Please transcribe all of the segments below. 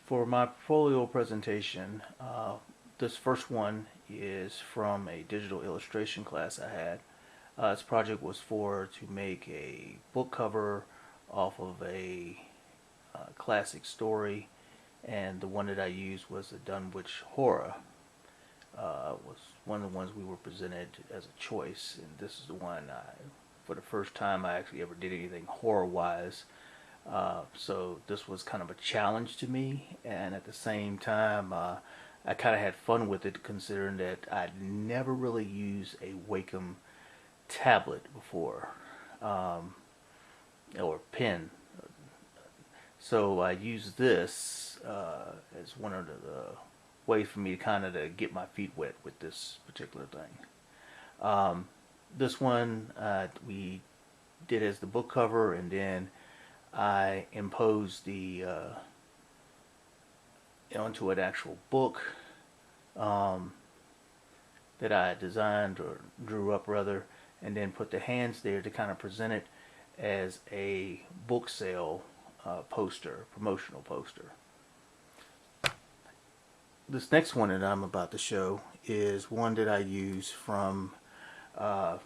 For my portfolio presentation, this first one is from a digital illustration class I had. This project was to make a book cover off of a classic story, and the one that I used was the Dunwich Horror. Was one of the ones we were presented as a choice, and this is the one for the first time I actually ever did anything horror-wise. So this was kind of a challenge to me, and at the same time, I kind of had fun with it, considering that I'd never really used a Wacom tablet before, or pen. So I used this as one of the ways for me to kind of to get my feet wet with this particular thing. This one we did as the book cover, and then I imposed the onto an actual book um, that I designed or drew up rather, and then put the hands there to kind of present it as a book sale poster, promotional poster. This next one that I'm about to show is one that I use from uh,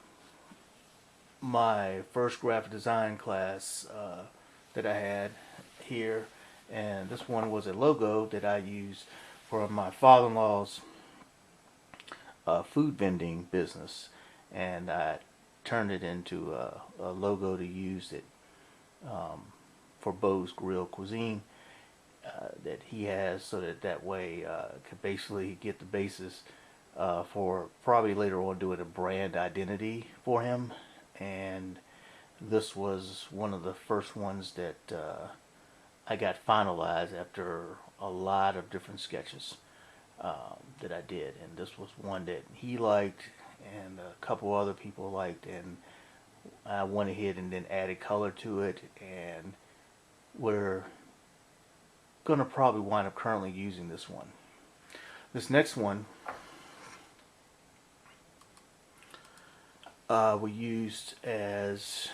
my first graphic design class that I had here, and this one was a logo that I used for my father-in-law's food vending business, and I turned it into a logo to use it for Beau's Grill Cuisine that he has, so that way could basically get the basis for probably later on doing a brand identity for him. And this was one of the first ones that I got finalized after a lot of different sketches that I did, and this was one that he liked and a couple other people liked, and I went ahead and then added color to it, and we're gonna probably wind up currently using this one. This next one we used as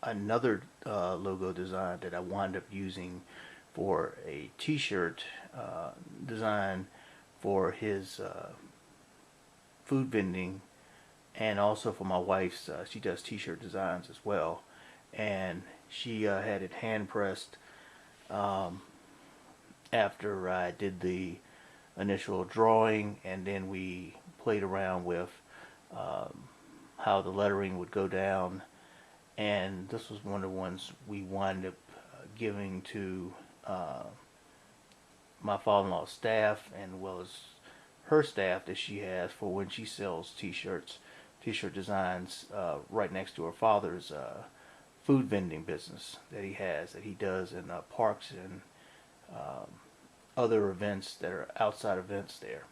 another logo design that I wound up using for a t-shirt design for his food vending, and also for my wife's. She does t-shirt designs as well, and she had it hand pressed after I did the initial drawing, and then we played around with how the lettering would go down, and this was one of the ones we wound up giving to my father-in-law's staff, and well as her staff that she has for when she sells t-shirts, t-shirt designs right next to her father's food vending business that he does in parks and other events that are outside events there.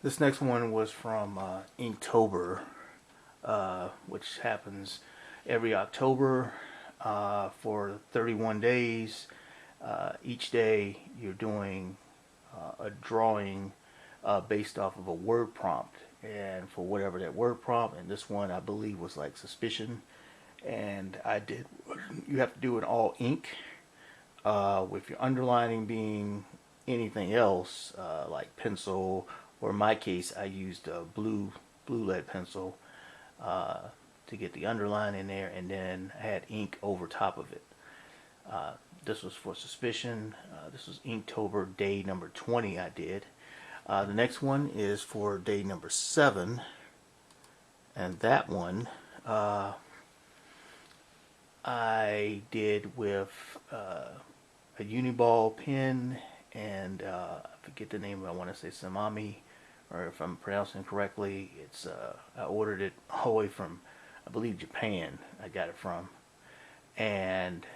This next one was from Inktober, which happens every October for 31 days. Each day you're doing a drawing based off of a word prompt, and for whatever that word prompt, and this one I believe was like suspicion, and I did, you have to do it all ink with your underlining being anything else like pencil, or in my case I used blue lead pencil to get the underline in there, and then I had ink over top of it. This was for suspicion. This was Inktober day number 20 I did. The next one is for day number 7, and that one I did with a Uniball pen, and I forget the name, I want to say Samami, or if I'm pronouncing it correctly, it's I ordered it all the way from, I believe, Japan. I got it from, and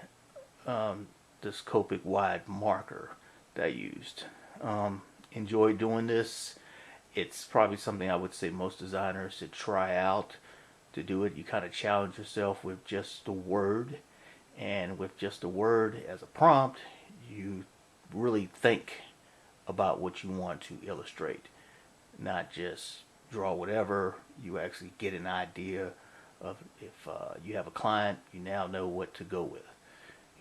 this Copic wide marker that I used. Enjoy doing this. It's probably something I would say most designers should try out to do it. You kind of challenge yourself with just the word, and with just the word as a prompt, you really think about what you want to illustrate, not just draw whatever. You actually get an idea If you have a client, you now know what to go with.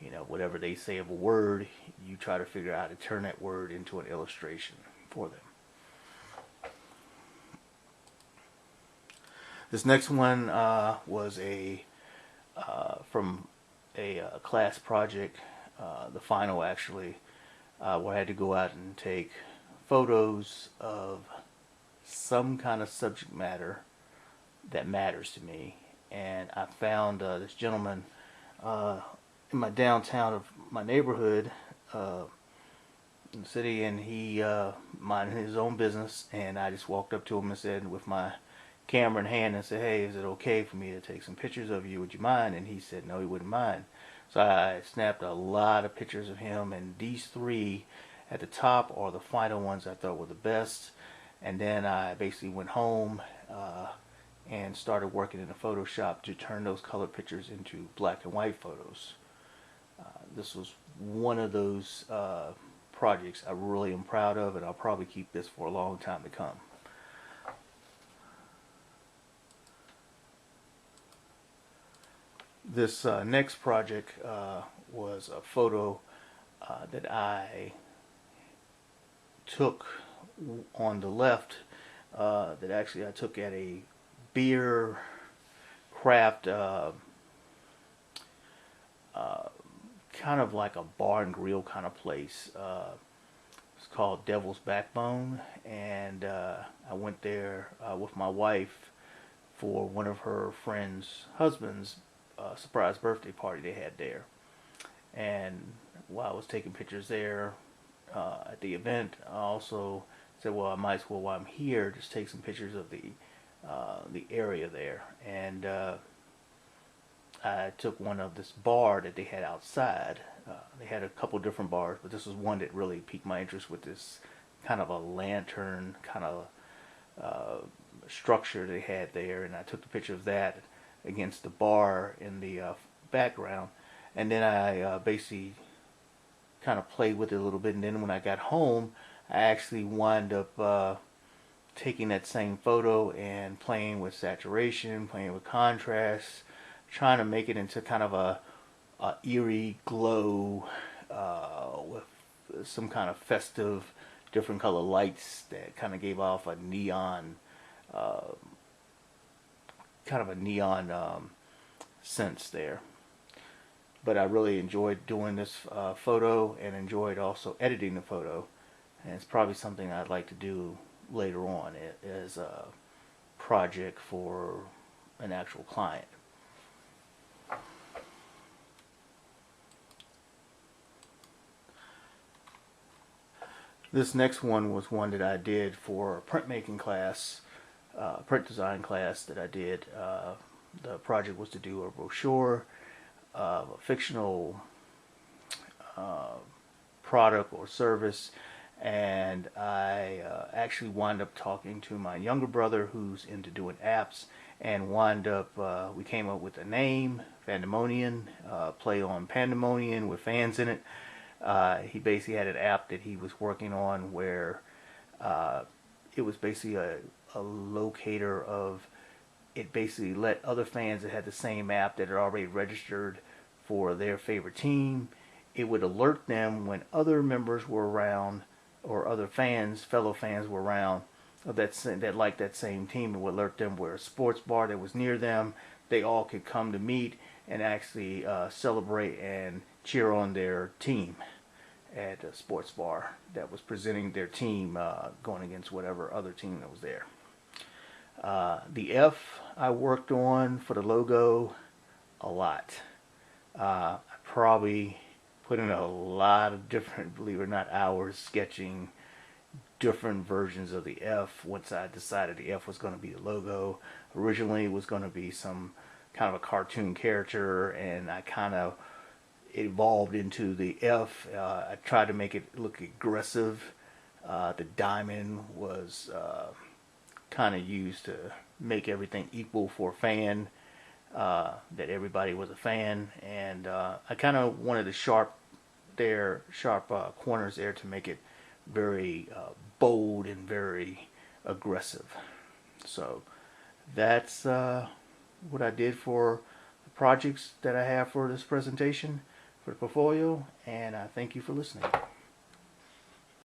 You know, whatever they say of a word, you try to figure out how to turn that word into an illustration for them. This next one was from a class project, the final actually, where I had to go out and take photos of some kind of subject matter that matters to me. And I found this gentleman in my downtown of my neighborhood in the city, and he minded his own business. And I just walked up to him and said, with my camera in hand, and said, "Hey, is it okay for me to take some pictures of you? Would you mind?" And he said no, he wouldn't mind. So I snapped a lot of pictures of him, and these three at the top are the final ones I thought were the best. And then I basically went home and started working in the Photoshop to turn those color pictures into black and white photos. This was one of those projects I really am proud of, and I'll probably keep this for a long time to come. This next project was a photo that I took on the left, that actually I took at a beer craft, kind of like a bar and grill kind of place. It's called Devil's Backbone, and I went there with my wife for one of her friend's husband's surprise birthday party they had there. And while I was taking pictures there at the event, I also said, well, I might as well, while I'm here, just take some pictures of the area there. And I took one of this bar that they had outside. They had a couple different bars, but this was one that really piqued my interest, with this kind of a lantern kind of structure they had there. And I took the picture of that against the bar in the background. And then I basically kind of played with it a little bit. And then when I got home, I actually wound up taking that same photo and playing with saturation, playing with contrast, trying to make it into kind of a eerie glow with some kind of festive, different color lights that kind of gave off a neon, sense there. But I really enjoyed doing this photo, and enjoyed also editing the photo. And it's probably something I'd like to do later on as a project for an actual client. This next one was one that I did for a printmaking class, print design class that I did. The project was to do a brochure of a fictional product or service, and I actually wound up talking to my younger brother, who's into doing apps, and wound up, we came up with a name, Fandemonian, play on Pandemonium with fans in it. He basically had an app that he was working on where it was basically a locator of, it basically let other fans that had the same app that had already registered for their favorite team, it would alert them when other members were around, or other fans, fellow fans were around that liked that same team. It would alert them where a sports bar that was near them, they all could come to meet and actually celebrate and cheer on their team at a sports bar that was presenting their team going against whatever other team that was there. The F I worked on for the logo a lot. I probably put in a lot of different, believe it or not, hours sketching different versions of the F once I decided the F was going to be the logo. Originally it was going to be some kind of a cartoon character, and I kind of evolved into the F. I tried to make it look aggressive. The diamond was kind of used to make everything equal for a fan, that everybody was a fan, and I kind of wanted the sharp corners there to make it very bold and very aggressive. So that's what I did for the projects that I have for this presentation for the portfolio, and I thank you for listening.